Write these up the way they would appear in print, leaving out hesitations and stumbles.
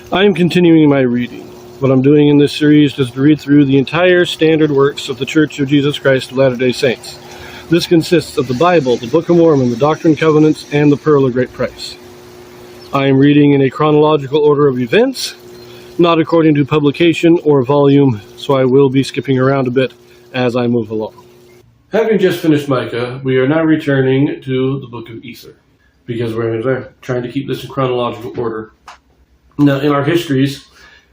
I am continuing my reading. What I'm doing in this series is to read through the entire standard works of the Church of Jesus Christ of Latter-day Saints. This consists of the Bible, the Book of Mormon, the Doctrine and Covenants, and the Pearl of Great Price. I am reading in a chronological order of events, not according to publication or volume, so I will be skipping around a bit as I move along. Having just finished Micah, we are now returning to the Book of Ether, because we're trying to keep this in chronological order. Now, in our histories,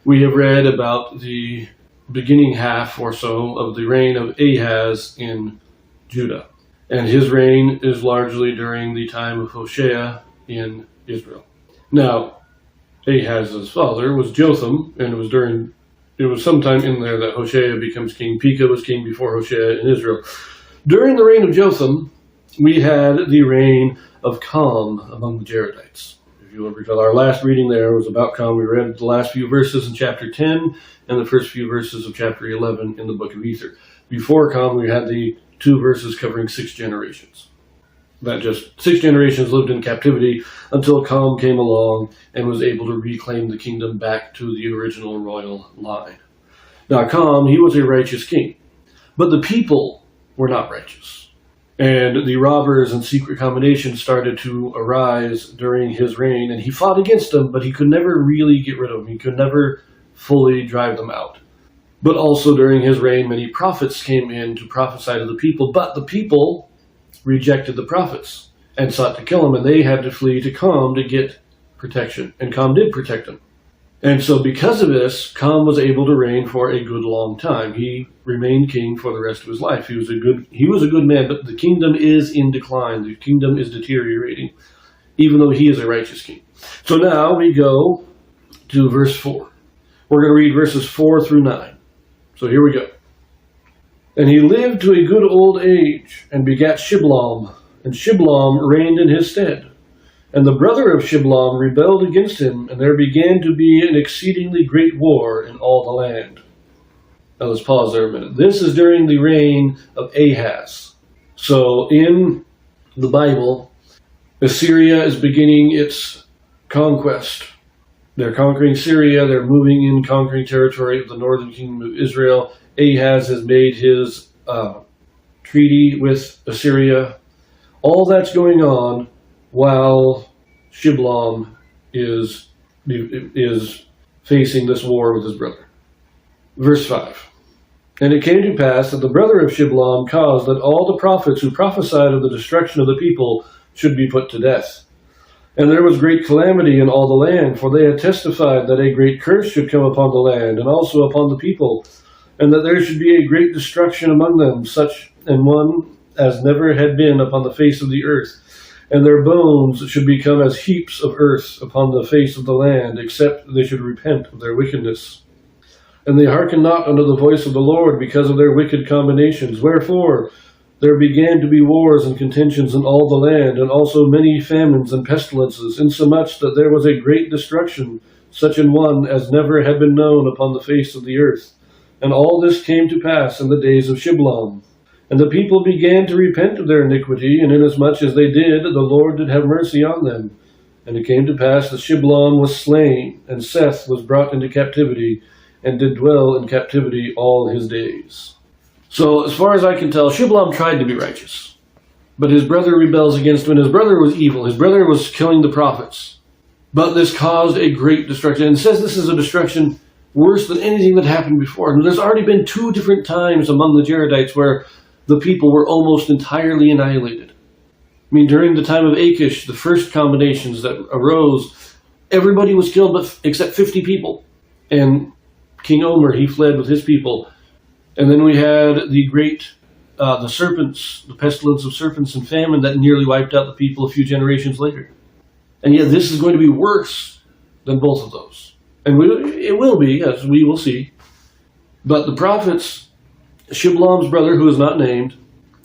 we have read about the beginning half or so of the reign of Ahaz in Judah. And his reign is largely during the time of Hoshea in Israel. Now, Ahaz's father was Jotham, and it was sometime in there that Hoshea becomes king. Pekah was king before Hoshea in Israel. During the reign of Jotham, we had the reign of Calm among the Jaredites. If you will recall, our last reading there was about Calm. We read the last few verses in chapter 10 and the first few verses of chapter 11 in the Book of Ether. Before Calm, we had the 2 verses covering 6 generations. That just 6 generations lived in captivity until Calm came along and was able to reclaim the kingdom back to the original royal line. Now, Calm, he was a righteous king, but the people were not righteous. And the robbers and secret combinations started to arise during his reign, and he fought against them, but he could never really get rid of them. He could never fully drive them out. But also during his reign, many prophets came in to prophesy to the people, but the people rejected the prophets and sought to kill him, and they had to flee to Calm to get protection, and Calm did protect them. And so because of this, Calm was able to reign for a good long time. He remained king for the rest of his life. He was a good man, but the kingdom is in decline. The kingdom is deteriorating, even though he is a righteous king. So now we go to verse 4. We're going to read verses 4 through 9. So here we go. And he lived to a good old age, and begat Shiblom, and Shiblom reigned in his stead. And the brother of Shiblom rebelled against him, and there began to be an exceedingly great war in all the land. Now let's pause there a minute. This is during the reign of Ahaz. So in the Bible, Assyria is beginning its conquest. They're conquering Syria, they're moving in, conquering territory of the northern kingdom of Israel. Ahaz has made his treaty with Assyria. All that's going on while Shiblom is facing this war with his brother. Verse 5. And it came to pass that the brother of Shiblom caused that all the prophets who prophesied of the destruction of the people should be put to death. And there was great calamity in all the land, for they had testified that a great curse should come upon the land, and also upon the people, and that there should be a great destruction among them, such an one as never had been upon the face of the earth. And their bones should become as heaps of earth upon the face of the land, except they should repent of their wickedness. And they hearkened not unto the voice of the Lord because of their wicked combinations. Wherefore there began to be wars and contentions in all the land, and also many famines and pestilences, insomuch that there was a great destruction, such an one as never had been known upon the face of the earth. And all this came to pass in the days of Shiblom. And the people began to repent of their iniquity, and inasmuch as they did, the Lord did have mercy on them. And it came to pass that Shiblom was slain, and Seth was brought into captivity, and did dwell in captivity all his days. So, as far as I can tell, Shiblom tried to be righteous, but his brother rebels against him, and his brother was evil. His brother was killing the prophets. But this caused a great destruction, and it says this is a destruction worse than anything that happened before. And there's already been 2 different times among the Jaredites where the people were almost entirely annihilated. I mean, during the time of Achish, the first combinations that arose, everybody was killed except 50 people. And King Omer, he fled with his people. And then we had the serpents, the pestilence of serpents and famine that nearly wiped out the people a few generations later. And yet this is going to be worse than both of those. And it will be, as we will see. But the prophets, Shiblom's brother, who is not named,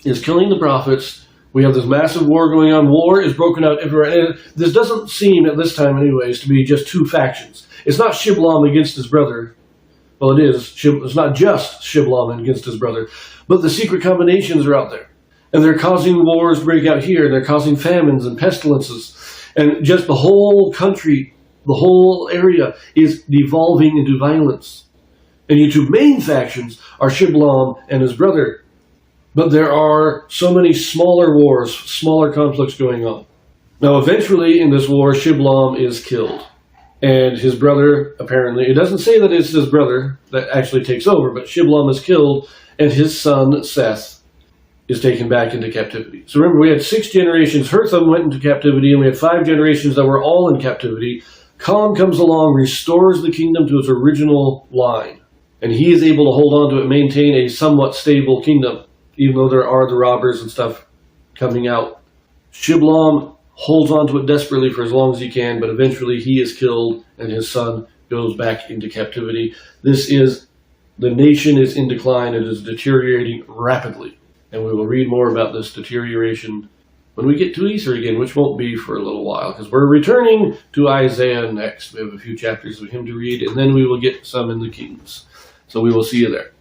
is killing the prophets. We have this massive war going on. War is broken out everywhere. And this doesn't seem, at this time anyways, to be just 2 factions. It's not Shiblom against his brother. Well, it is. It's not just Shiblom against his brother. But the secret combinations are out there. And they're causing wars to break out here. They're causing famines and pestilences. And just the whole country The whole area is devolving into violence. And your two main factions are Shiblom and his brother. But there are so many smaller wars, smaller conflicts going on. Now, eventually in this war, Shiblom is killed. And his brother, apparently, it doesn't say that it's his brother that actually takes over, but Shiblom is killed, and his son, Seth, is taken back into captivity. So remember, we had 6 generations. Hertham went into captivity, and we had 5 generations that were all in captivity. Khan comes along, restores the kingdom to its original line, and he is able to hold on to it, maintain a somewhat stable kingdom, even though there are the robbers and stuff coming out. Shiblom holds on to it desperately for as long as he can, but eventually he is killed and his son goes back into captivity. The nation is in decline. It is deteriorating rapidly. And we will read more about this deterioration when we get to Easter again, which won't be for a little while, because we're returning to Isaiah next. We have a few chapters of him to read, and then we will get some in the Kings. So we will see you there.